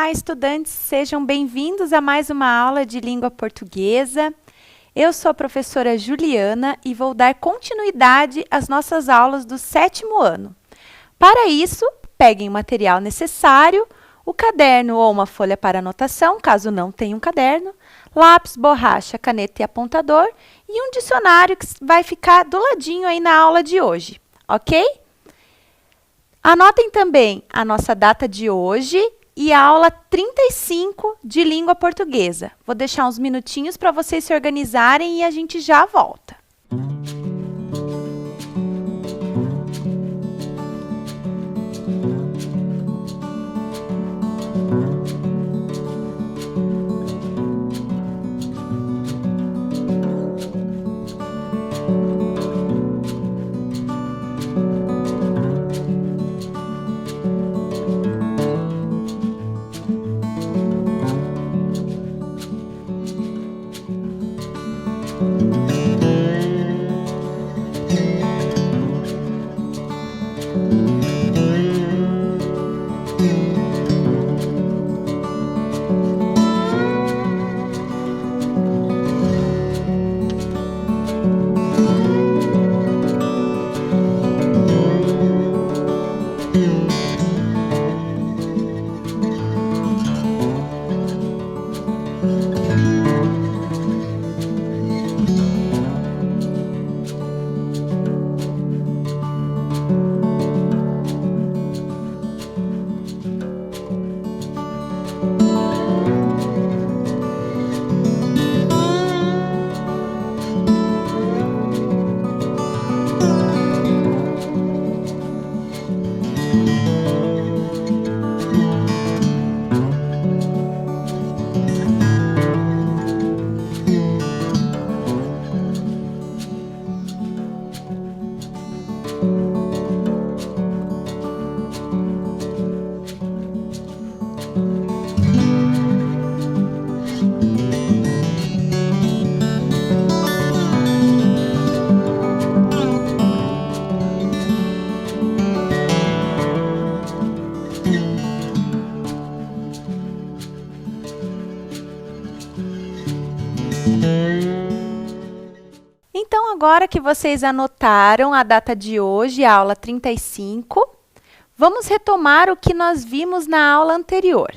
Olá, estudantes! Sejam bem-vindos a mais uma aula de língua portuguesa. Eu sou a professora Juliana e vou dar continuidade às nossas aulas do 7º ano. Para isso, peguem o material necessário, o caderno ou uma folha para anotação, caso não tenham caderno, lápis, borracha, caneta e apontador e um dicionário que vai ficar do ladinho aí na aula de hoje, ok? Anotem também a nossa data de hoje e a aula 35 de língua portuguesa. Vou deixar uns minutinhos para vocês se organizarem e a gente já volta. Então, agora que vocês anotaram a data de hoje, a aula 35, vamos retomar o que nós vimos na aula anterior.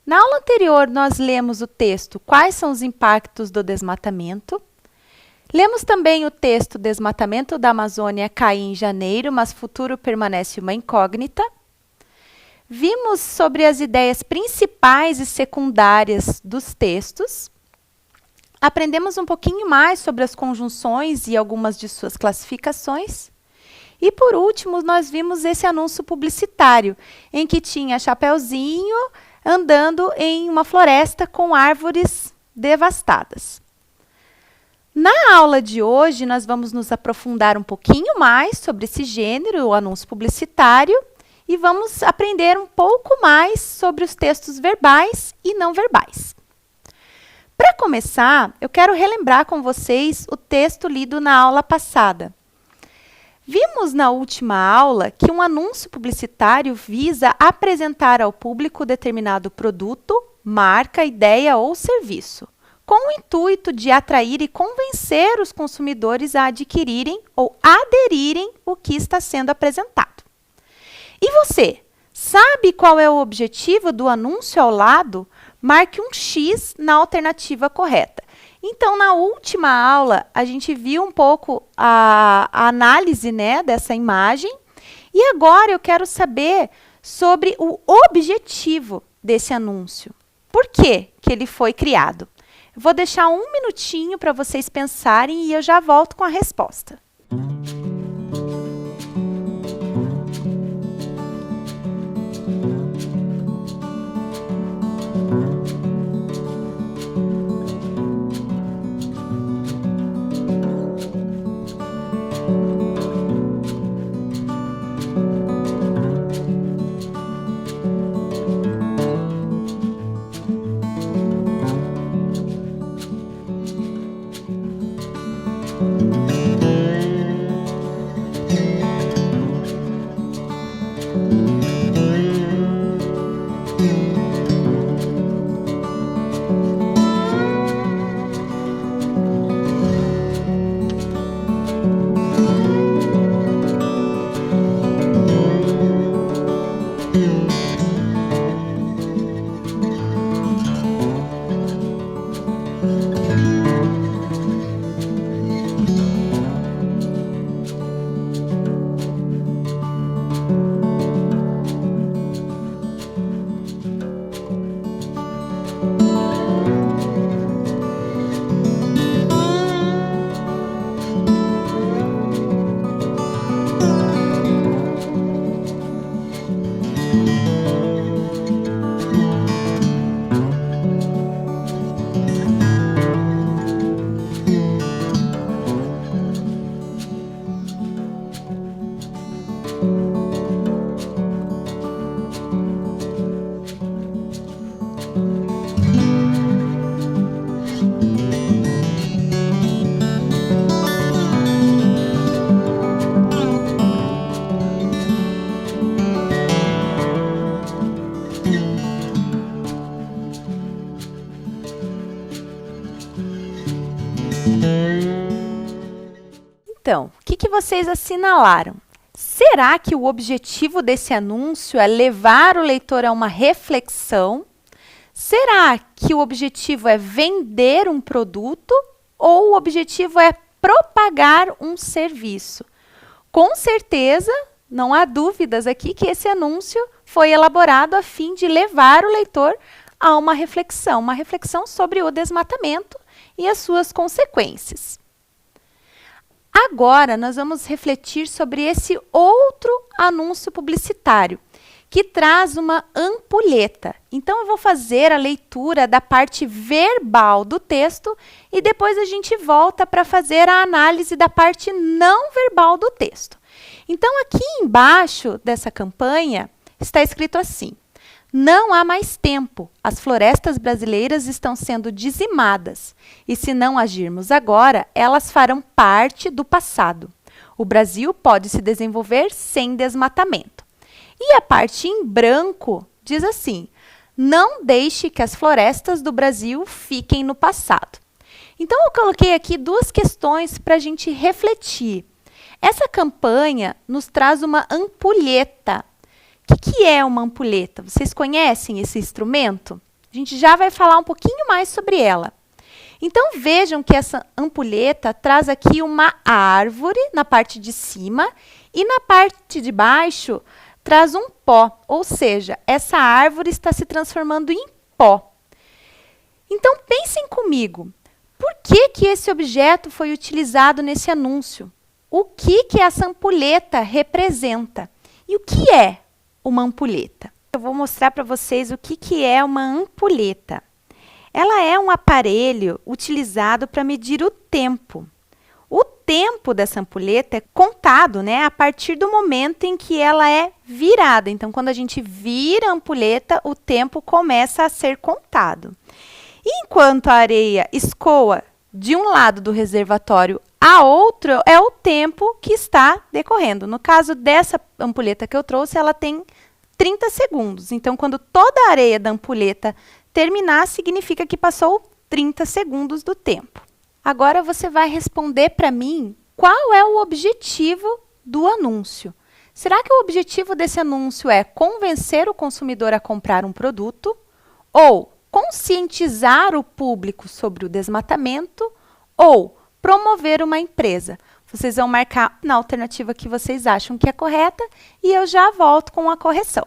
Na aula anterior, nós lemos o texto Quais são os impactos do desmatamento? Lemos também o texto Desmatamento da Amazônia cai em janeiro, mas futuro permanece uma incógnita. Vimos sobre as ideias principais e secundárias dos textos. Aprendemos um pouquinho mais sobre as conjunções e algumas de suas classificações. E, por último, nós vimos esse anúncio publicitário, em que tinha Chapeuzinho andando em uma floresta com árvores devastadas. Na aula de hoje, nós vamos nos aprofundar um pouquinho mais sobre esse gênero, o anúncio publicitário, e vamos aprender um pouco mais sobre os textos verbais e não verbais. Para começar, eu quero relembrar com vocês o texto lido na aula passada. Vimos na última aula que um anúncio publicitário visa apresentar ao público determinado produto, marca, ideia ou serviço, com o intuito de atrair e convencer os consumidores a adquirirem ou aderirem ao que está sendo apresentado. E você, sabe qual é o objetivo do anúncio ao lado? Marque um X na alternativa correta. Então, na última aula, a gente viu um pouco a análise, né, dessa imagem. E agora eu quero saber sobre o objetivo desse anúncio. Por que que ele foi criado? Eu vou deixar um minutinho para vocês pensarem e eu já volto com a resposta. Então, o que vocês assinalaram? Será que o objetivo desse anúncio é levar o leitor a uma reflexão? Será que o objetivo é vender um produto ou o objetivo é propagar um serviço? Com certeza, não há dúvidas aqui que esse anúncio foi elaborado a fim de levar o leitor a uma reflexão sobre o desmatamento e as suas consequências. Agora, nós vamos refletir sobre esse outro anúncio publicitário, que traz uma ampulheta. Então, eu vou fazer a leitura da parte verbal do texto e depois a gente volta para fazer a análise da parte não verbal do texto. Então, aqui embaixo dessa campanha está escrito assim: não há mais tempo, as florestas brasileiras estão sendo dizimadas e se não agirmos agora, elas farão parte do passado. O Brasil pode se desenvolver sem desmatamento. E a parte em branco diz assim: não deixe que as florestas do Brasil fiquem no passado. Então, eu coloquei aqui duas questões para a gente refletir. Essa campanha nos traz uma ampulheta. O que é uma ampulheta? Vocês conhecem esse instrumento? A gente já vai falar um pouquinho mais sobre ela. Então, vejam que essa ampulheta traz aqui uma árvore na parte de cima e na parte de baixo traz um pó, ou seja, essa árvore está se transformando em pó. Então, pensem comigo, por que esse objeto foi utilizado nesse anúncio? O que essa ampulheta representa? E o que é uma ampulheta? Eu vou mostrar para vocês o que é uma ampulheta. Ela é um aparelho utilizado para medir o tempo. O tempo dessa ampulheta é contado, né, a partir do momento em que ela é virada. Então, quando a gente vira a ampulheta, o tempo começa a ser contado. E enquanto a areia escoa de um lado do reservatório a outro, é o tempo que está decorrendo. No caso dessa ampulheta que eu trouxe, ela tem 30 segundos. Então, quando toda a areia da ampulheta terminar, significa que passou 30 segundos do tempo. Agora você vai responder para mim qual é o objetivo do anúncio. Será que o objetivo desse anúncio é convencer o consumidor a comprar um produto ou conscientizar o público sobre o desmatamento ou promover uma empresa? Vocês vão marcar na alternativa que vocês acham que é correta e eu já volto com a correção.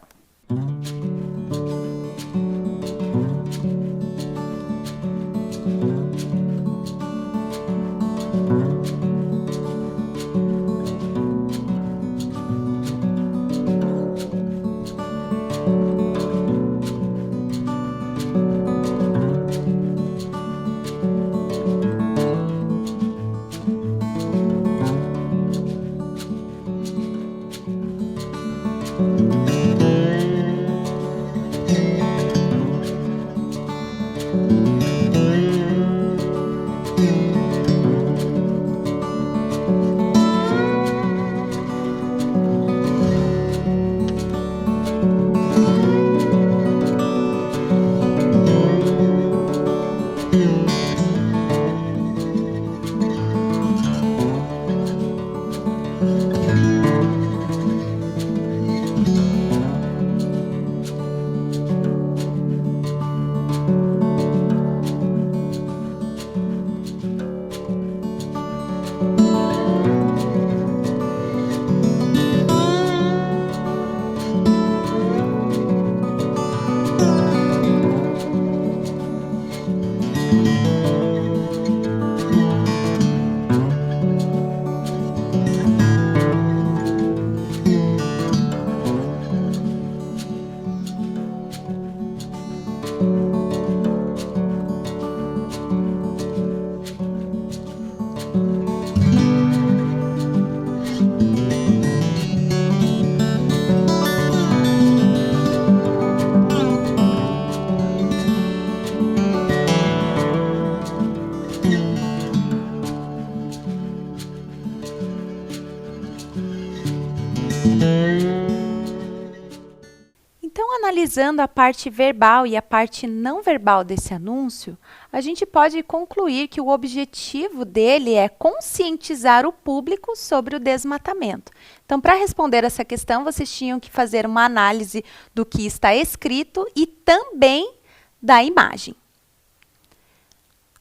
Analisando a parte verbal e a parte não verbal desse anúncio, a gente pode concluir que o objetivo dele é conscientizar o público sobre o desmatamento. Então, para responder essa questão, vocês tinham que fazer uma análise do que está escrito e também da imagem.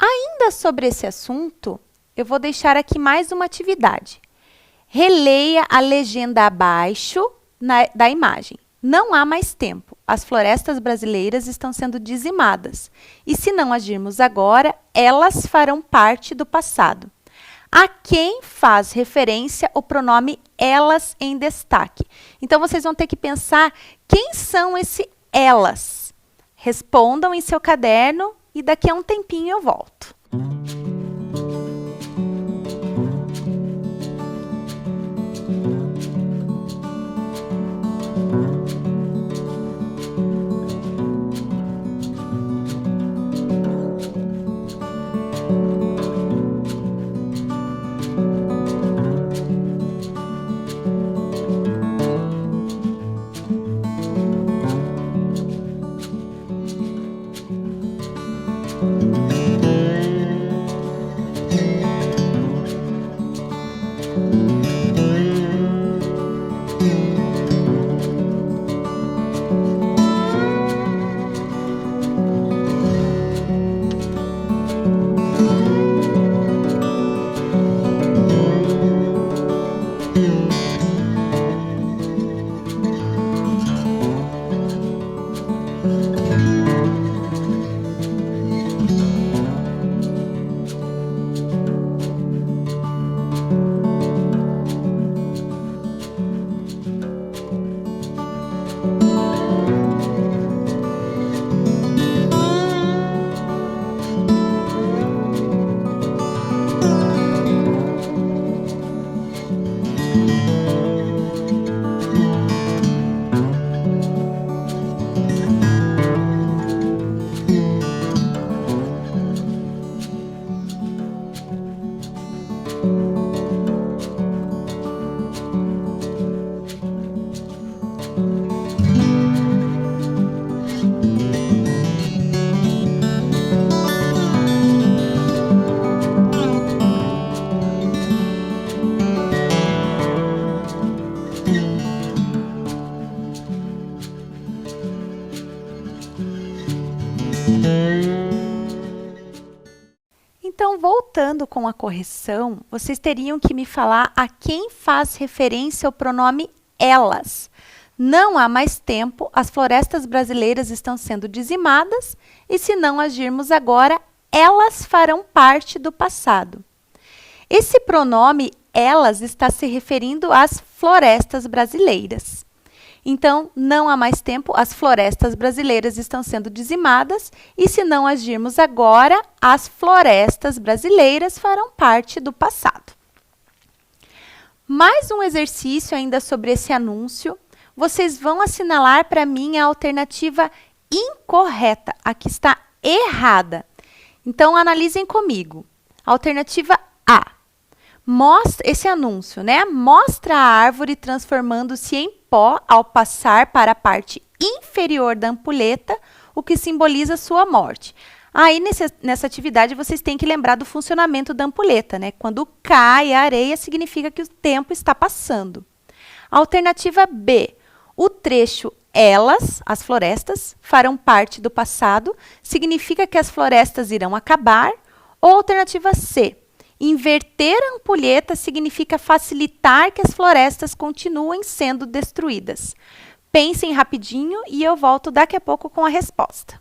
Ainda sobre esse assunto, eu vou deixar aqui mais uma atividade. Releia a legenda abaixo da imagem. Não há mais tempo. As florestas brasileiras estão sendo dizimadas. E se não agirmos agora, elas farão parte do passado. A quem faz referência o pronome elas em destaque? Então, vocês vão ter que pensar quem são esse elas. Respondam em seu caderno e daqui a um tempinho eu volto. Então, voltando com a correção, vocês teriam que me falar a quem faz referência o pronome elas. Não há mais tempo, as florestas brasileiras estão sendo dizimadas e, se não agirmos agora, elas farão parte do passado. Esse pronome elas está se referindo às florestas brasileiras. Então, não há mais tempo, as florestas brasileiras estão sendo dizimadas e, se não agirmos agora, as florestas brasileiras farão parte do passado. Mais um exercício ainda sobre esse anúncio. Vocês vão assinalar para mim a alternativa incorreta, a que está errada. Então, analisem comigo. Alternativa A. Mostra esse anúncio, né? Mostra a árvore transformando-se em pó ao passar para a parte inferior da ampulheta, o que simboliza sua morte. Aí, nessa atividade, vocês têm que lembrar do funcionamento da ampulheta, né? Quando cai a areia, significa que o tempo está passando. Alternativa B. O trecho elas, as florestas, farão parte do passado, significa que as florestas irão acabar. Ou alternativa C. Inverter a ampulheta significa facilitar que as florestas continuem sendo destruídas. Pensem rapidinho e eu volto daqui a pouco com a resposta.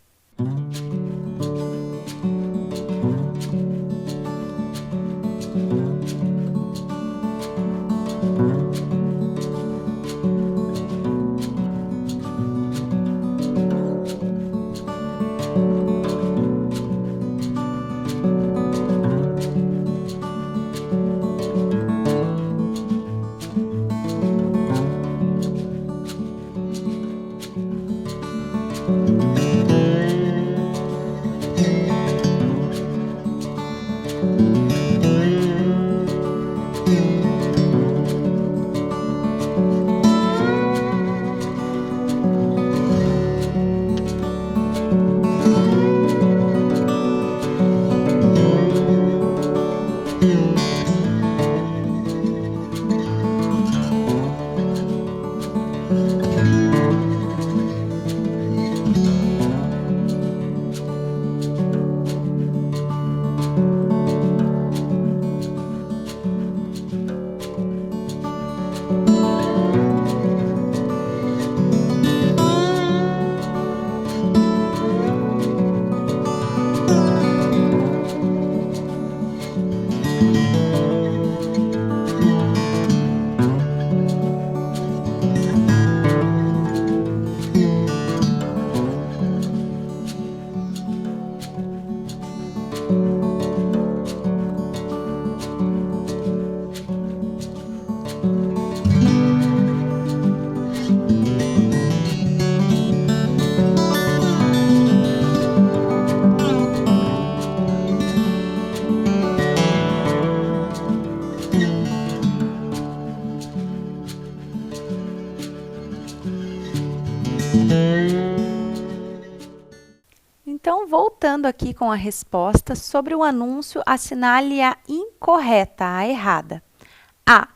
Então, voltando aqui com a resposta, sobre o anúncio, assinale a incorreta, a errada. A.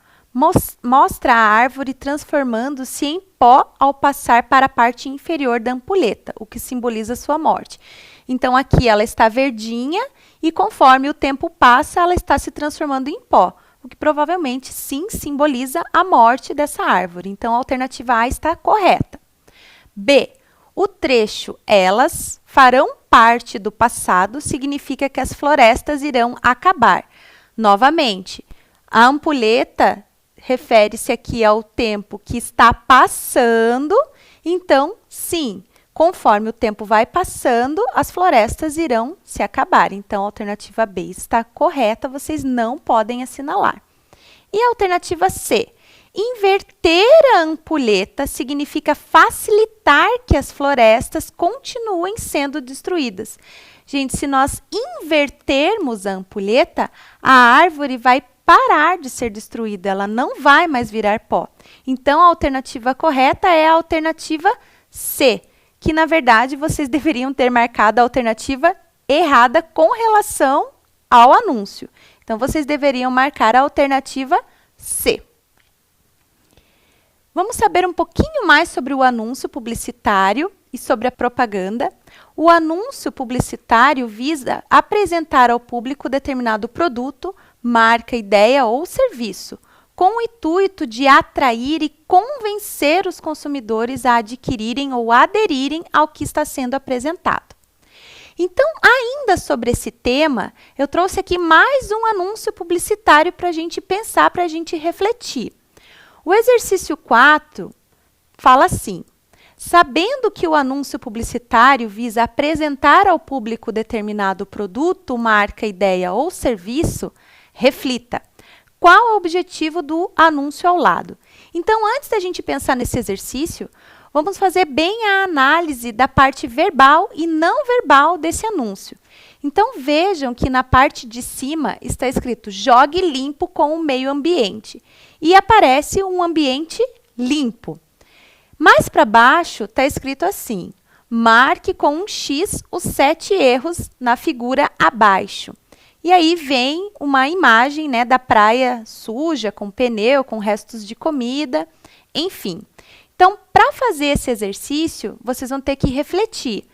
Mostra a árvore transformando-se em pó ao passar para a parte inferior da ampulheta, o que simboliza sua morte. Então, aqui ela está verdinha e, conforme o tempo passa, ela está se transformando em pó, o que provavelmente, sim, simboliza a morte dessa árvore. Então, a alternativa A está correta. B. O trecho "elas farão parte do passado" significa que as florestas irão acabar. Novamente, a ampulheta refere-se aqui ao tempo que está passando, então, sim, conforme o tempo vai passando, as florestas irão se acabar. Então, a alternativa B está correta, vocês não podem assinalar. E a alternativa C? Inverter a ampulheta significa facilitar que as florestas continuem sendo destruídas. Gente, se nós invertermos a ampulheta, a árvore vai parar de ser destruída, ela não vai mais virar pó. Então, a alternativa correta é a alternativa C, que, na verdade, vocês deveriam ter marcado a alternativa errada com relação ao anúncio. Então, vocês deveriam marcar a alternativa C. Vamos saber um pouquinho mais sobre o anúncio publicitário e sobre a propaganda. O anúncio publicitário visa apresentar ao público determinado produto, marca, ideia ou serviço, com o intuito de atrair e convencer os consumidores a adquirirem ou aderirem ao que está sendo apresentado. Então, ainda sobre esse tema, eu trouxe aqui mais um anúncio publicitário para a gente pensar, para a gente refletir. O exercício 4 fala assim: sabendo que o anúncio publicitário visa apresentar ao público determinado produto, marca, ideia ou serviço, reflita. Qual é o objetivo do anúncio ao lado? Então, antes da gente pensar nesse exercício, vamos fazer bem a análise da parte verbal e não verbal desse anúncio. Então, vejam que na parte de cima está escrito "jogue limpo com o meio ambiente" e aparece um ambiente limpo. Mais para baixo está escrito assim: marque com um X os 7 erros na figura abaixo. E aí vem uma imagem, né, da praia suja, com pneu, com restos de comida, enfim. Então, para fazer esse exercício, vocês vão ter que refletir.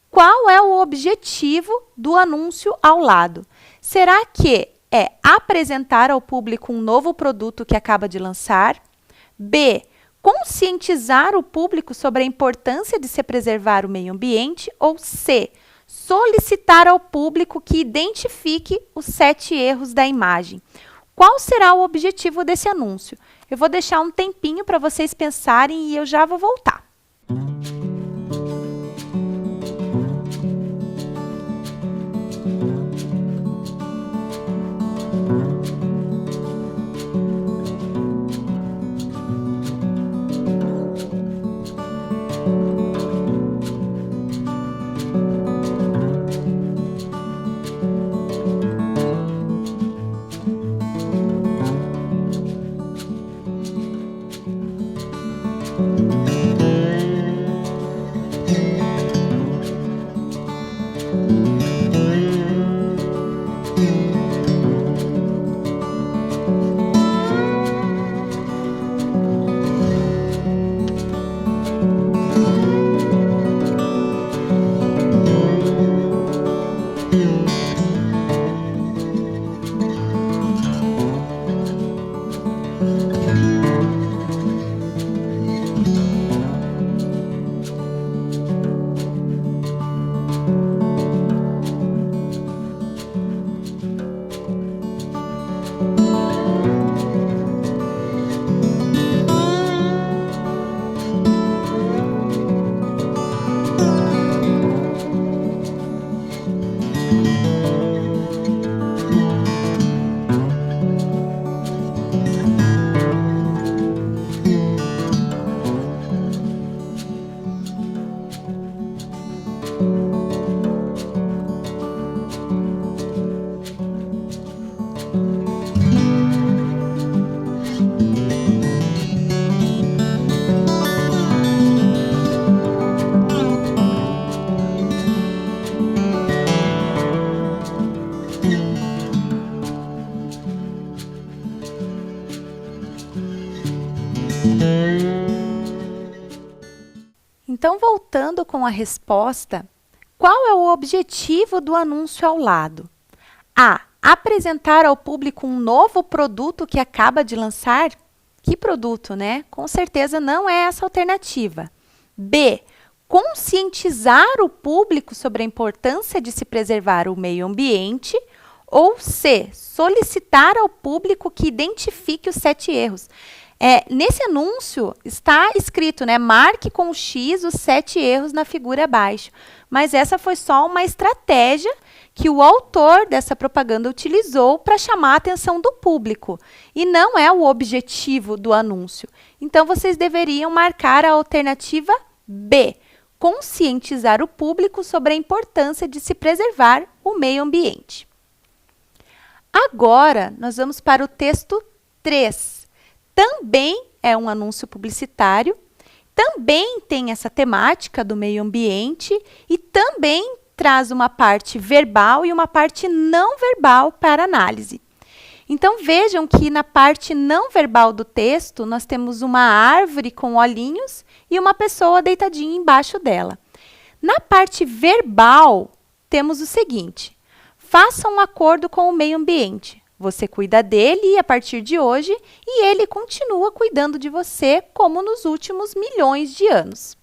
Qual é o objetivo do anúncio ao lado? Será que é apresentar ao público um novo produto que acaba de lançar? B. Conscientizar o público sobre a importância de se preservar o meio ambiente? Ou C. Solicitar ao público que identifique os 7 erros da imagem? Qual será o objetivo desse anúncio? Eu vou deixar um tempinho para vocês pensarem e eu já vou voltar. Então, voltando com a resposta, qual é o objetivo do anúncio ao lado? A. Apresentar ao público um novo produto que acaba de lançar? Que produto, né? Com certeza não é essa a alternativa. B. Conscientizar o público sobre a importância de se preservar o meio ambiente. Ou C. Solicitar ao público que identifique os 7 erros. Nesse anúncio está escrito, né? Marque com X os 7 erros na figura abaixo. Mas essa foi só uma estratégia que o autor dessa propaganda utilizou para chamar a atenção do público. E não é o objetivo do anúncio. Então, vocês deveriam marcar a alternativa B. Conscientizar o público sobre a importância de se preservar o meio ambiente. Agora, nós vamos para o texto 3. Também é um anúncio publicitário, também tem essa temática do meio ambiente e também traz uma parte verbal e uma parte não verbal para análise. Então, vejam que na parte não verbal do texto, nós temos uma árvore com olhinhos e uma pessoa deitadinha embaixo dela. Na parte verbal, temos o seguinte: faça um acordo com o meio ambiente. Você cuida dele a partir de hoje e ele continua cuidando de você como nos últimos milhões de anos.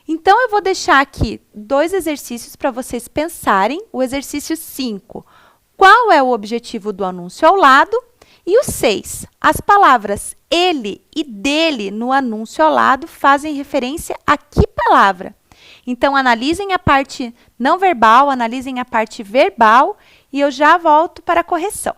Então, eu vou deixar aqui 2 exercícios para vocês pensarem. O exercício 5, qual é o objetivo do anúncio ao lado? E o 6, as palavras ele e dele no anúncio ao lado fazem referência a que palavra? Então, analisem a parte não verbal, analisem a parte verbal e eu já volto para a correção.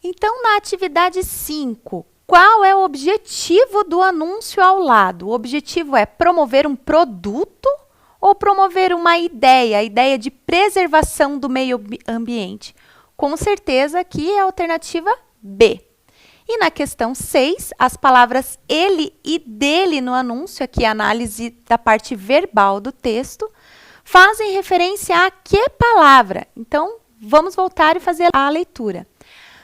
Então, na atividade 5, qual é o objetivo do anúncio ao lado? O objetivo é promover um produto ou promover uma ideia, a ideia de preservação do meio ambiente? Com certeza aqui é a alternativa B. E na questão 6, as palavras ele e dele no anúncio, aqui a análise da parte verbal do texto, fazem referência a que palavra? Então, vamos voltar e fazer a leitura.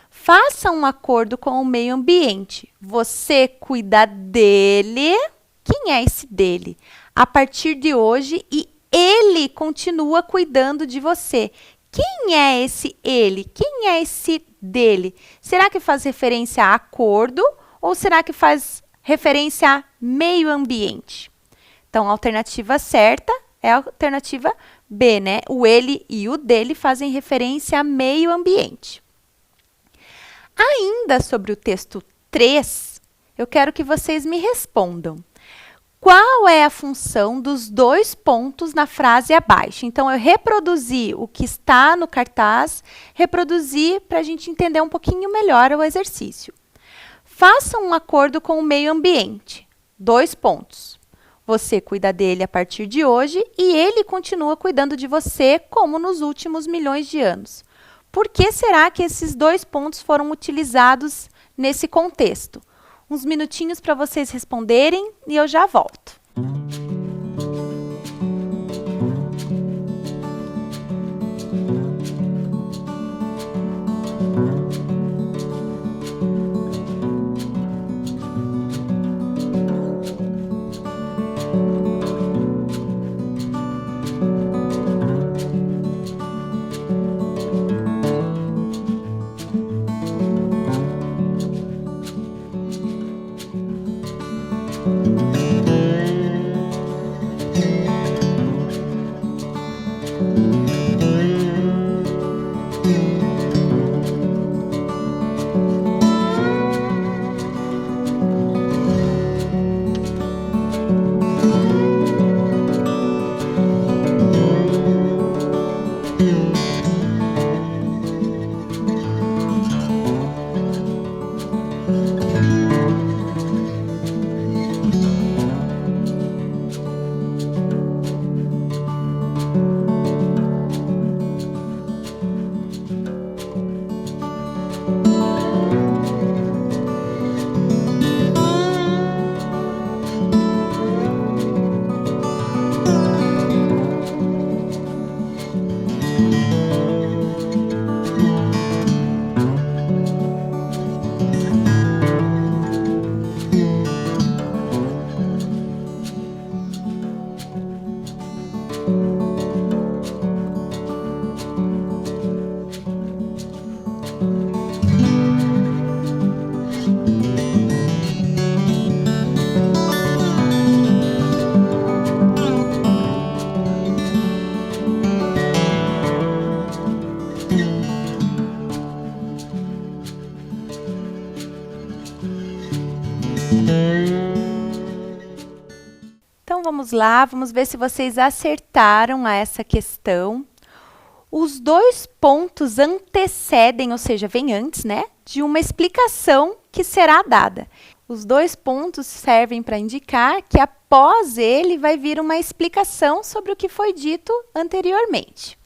Faça um acordo com o meio ambiente. Você cuida dele. Quem é esse dele? A partir de hoje, e ele continua cuidando de você. Quem é esse ele? Quem é esse dele? Será que faz referência a acordo ou será que faz referência a meio ambiente? Então, a alternativa certa é a alternativa B, né? O ele e o dele fazem referência a meio ambiente. Ainda sobre o texto 3, eu quero que vocês me respondam. qual é a função dos 2 pontos na frase abaixo. Então, eu reproduzi o que está no cartaz, reproduzi para a gente entender um pouquinho melhor o exercício. Faça um acordo com o meio ambiente. 2 pontos. Você cuida dele a partir de hoje e ele continua cuidando de você como nos últimos milhões de anos. Por que será que esses 2 pontos foram utilizados nesse contexto? Uns minutinhos para vocês responderem e eu já volto. Então, vamos lá, vamos ver se vocês acertaram a essa questão. Os 2 pontos antecedem, ou seja, vêm antes, né, de uma explicação que será dada. Os 2 pontos servem para indicar que após ele vai vir uma explicação sobre o que foi dito anteriormente.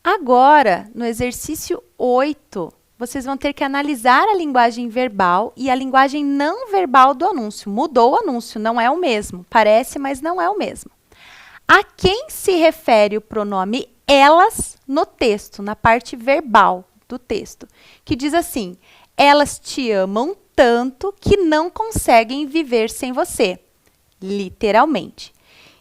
Agora, no exercício 8, vocês vão ter que analisar a linguagem verbal e a linguagem não verbal do anúncio. Mudou o anúncio, não é o mesmo. Parece, mas não é o mesmo. A quem se refere o pronome elas no texto, na parte verbal do texto, que diz assim: elas te amam tanto que não conseguem viver sem você. Literalmente.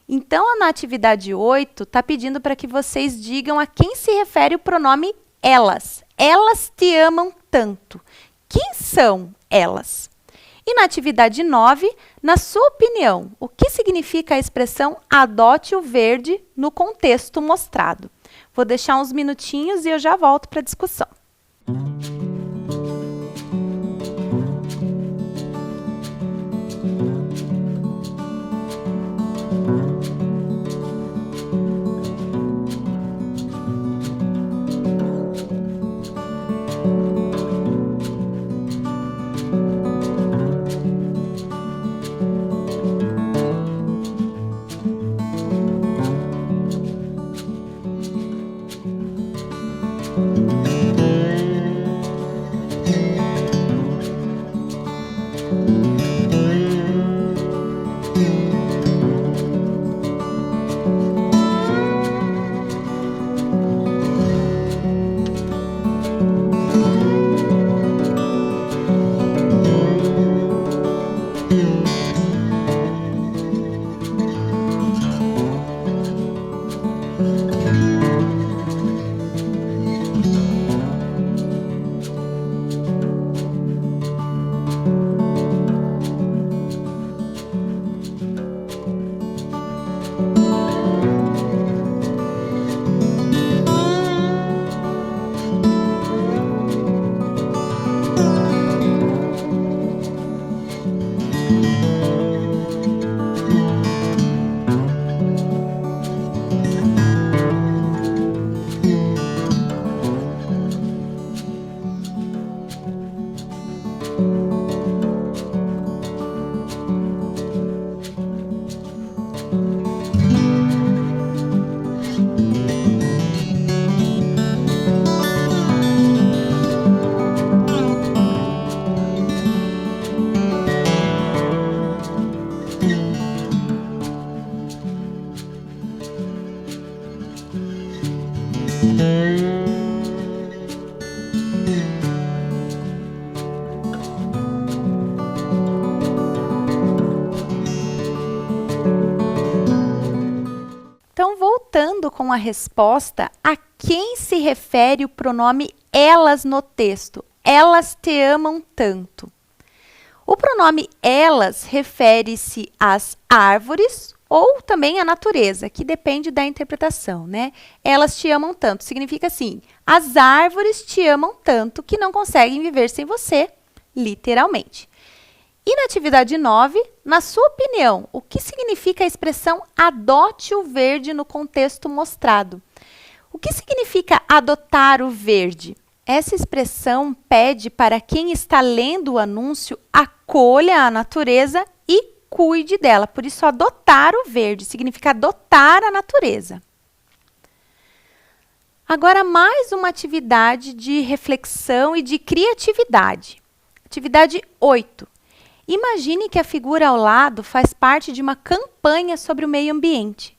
Então, na atividade 8, está pedindo para que vocês digam a quem se refere o pronome elas. Elas te amam tanto. Quem são elas? E na atividade 9, na sua opinião, o que significa a expressão adote o verde no contexto mostrado? Vou deixar uns minutinhos e eu já volto para a discussão. Então, voltando com a resposta, a quem se refere o pronome elas no texto? Elas te amam tanto. O pronome elas refere-se às árvores ou também à natureza, que depende da interpretação, né? Elas te amam tanto. Significa assim, as árvores te amam tanto que não conseguem viver sem você, literalmente. E na atividade 9, na sua opinião, o que significa a expressão adote o verde no contexto mostrado? O que significa adotar o verde? Essa expressão pede para quem está lendo o anúncio acolha a natureza e cuide dela. Por isso, adotar o verde significa adotar a natureza. Agora, mais uma atividade de reflexão e de criatividade. Atividade 8. Imagine que a figura ao lado faz parte de uma campanha sobre o meio ambiente.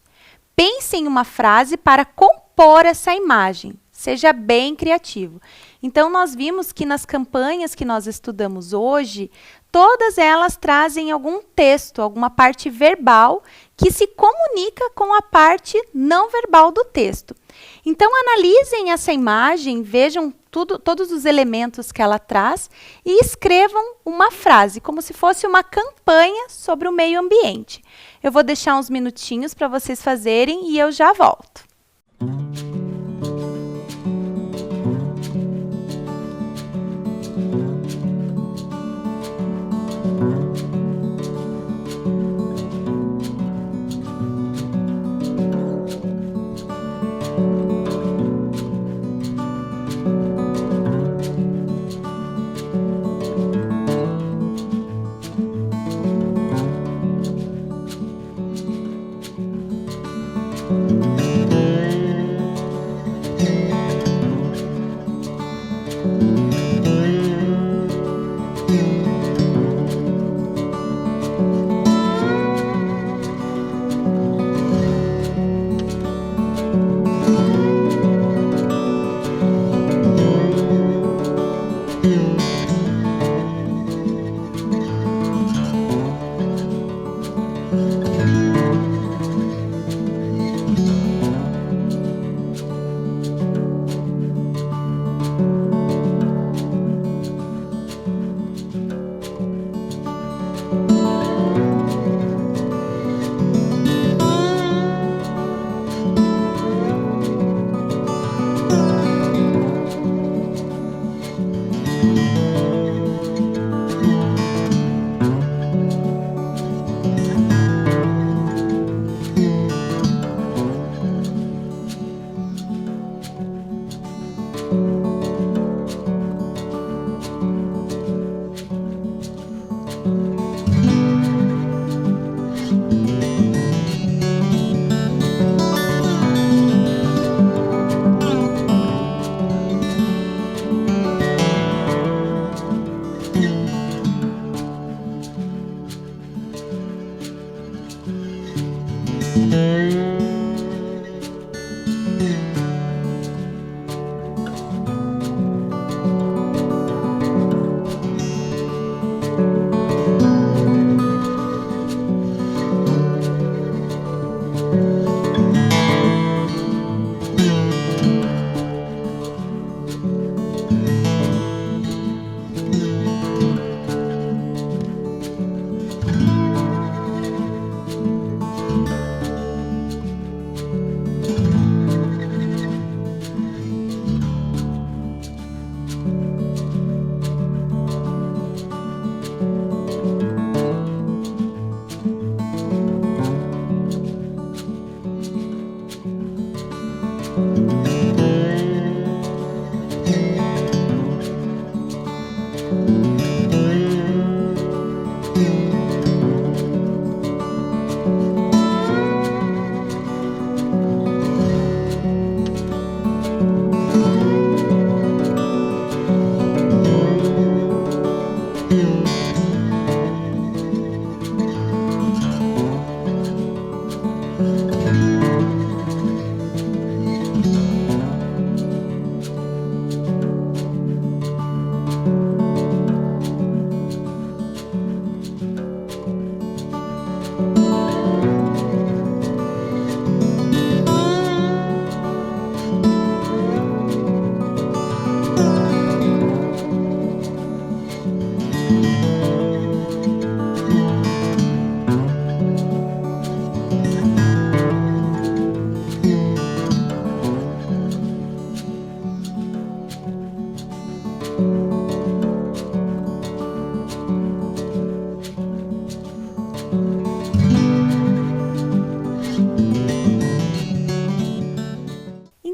Pense em uma frase para compor essa imagem. Seja bem criativo. Então, nós vimos que nas campanhas que nós estudamos hoje, todas elas trazem algum texto, alguma parte verbal que se comunica com a parte não verbal do texto. Então, analisem essa imagem, vejam todos os elementos que ela traz e escrevam uma frase, como se fosse uma campanha sobre o meio ambiente. Eu vou deixar uns minutinhos para vocês fazerem e eu já volto.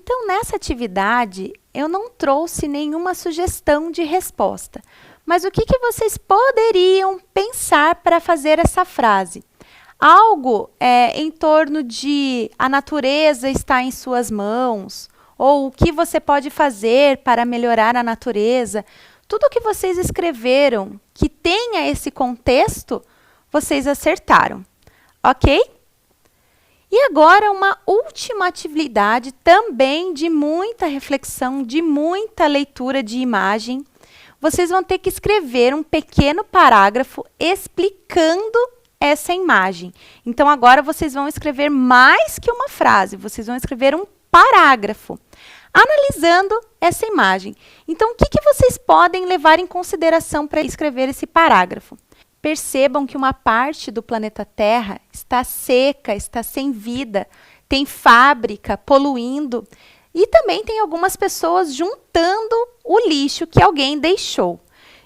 Então, nessa atividade, eu não trouxe nenhuma sugestão de resposta. Mas o que vocês poderiam pensar para fazer essa frase? Algo em torno de a natureza está em suas mãos, ou o que você pode fazer para melhorar a natureza. Tudo que vocês escreveram que tenha esse contexto, vocês acertaram, ok? E agora uma última atividade também de muita reflexão, de muita leitura de imagem. Vocês vão ter que escrever um pequeno parágrafo explicando essa imagem. Então, agora vocês vão escrever mais que uma frase, vocês vão escrever um parágrafo, analisando essa imagem. Então, o que vocês podem levar em consideração para escrever esse parágrafo? Percebam que uma parte do planeta Terra está seca, está sem vida, tem fábrica poluindo e também tem algumas pessoas juntando o lixo que alguém deixou.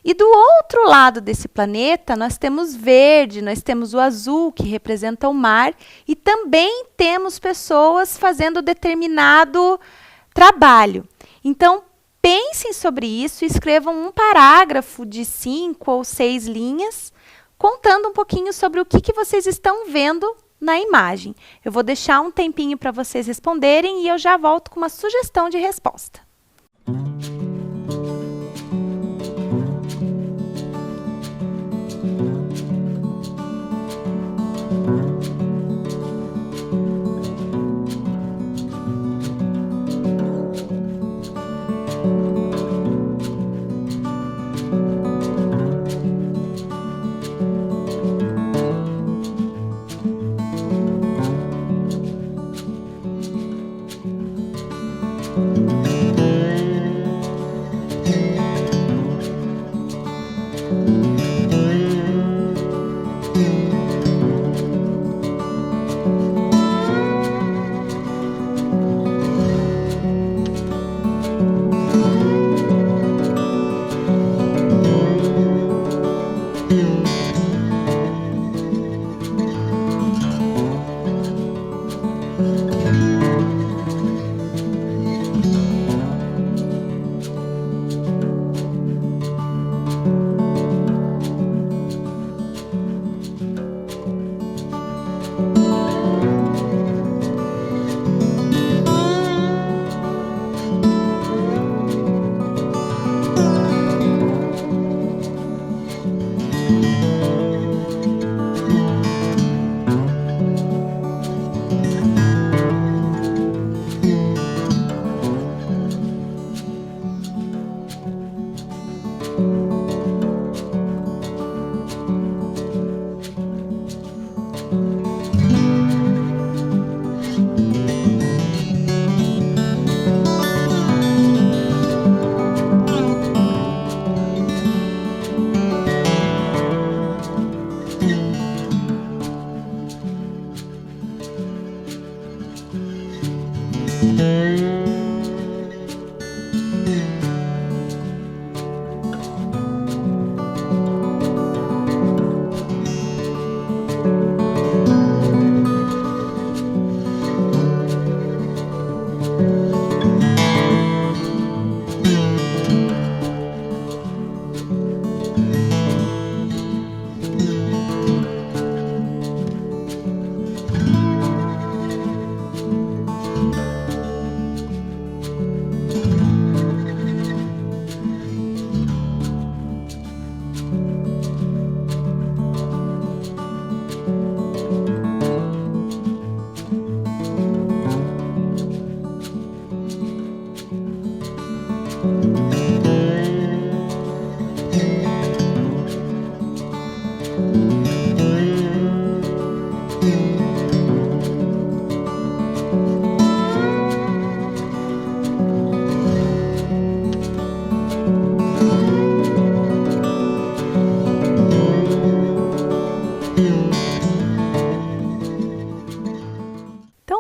E do outro lado desse planeta, nós temos verde, nós temos o azul, que representa o mar, e também temos pessoas fazendo determinado trabalho. Então, pensem sobre isso e escrevam um parágrafo de 5 ou 6 linhas, contando um pouquinho sobre o que vocês estão vendo na imagem. Eu vou deixar um tempinho para vocês responderem e eu já volto com uma sugestão de resposta.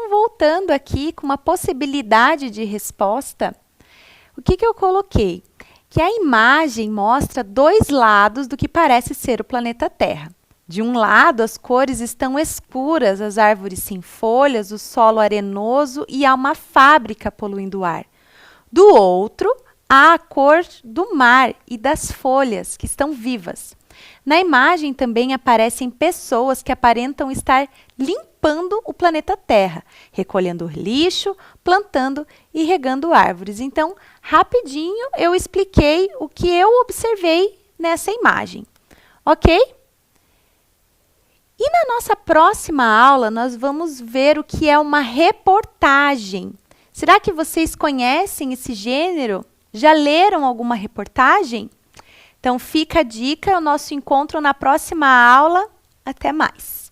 Voltando aqui com uma possibilidade de resposta, o que eu coloquei? Que a imagem mostra dois lados do que parece ser o planeta Terra. De um lado, as cores estão escuras, as árvores sem folhas, o solo arenoso e há uma fábrica poluindo o ar. Do outro, há a cor do mar e das folhas, que estão vivas. Na imagem também aparecem pessoas que aparentam estar limpando o planeta Terra, recolhendo lixo, plantando e regando árvores. Então, rapidinho eu expliquei o que eu observei nessa imagem, ok? E na nossa próxima aula, nós vamos ver o que é uma reportagem. Será que vocês conhecem esse gênero? Já leram alguma reportagem? Então, fica a dica, o nosso encontro na próxima aula. Até mais!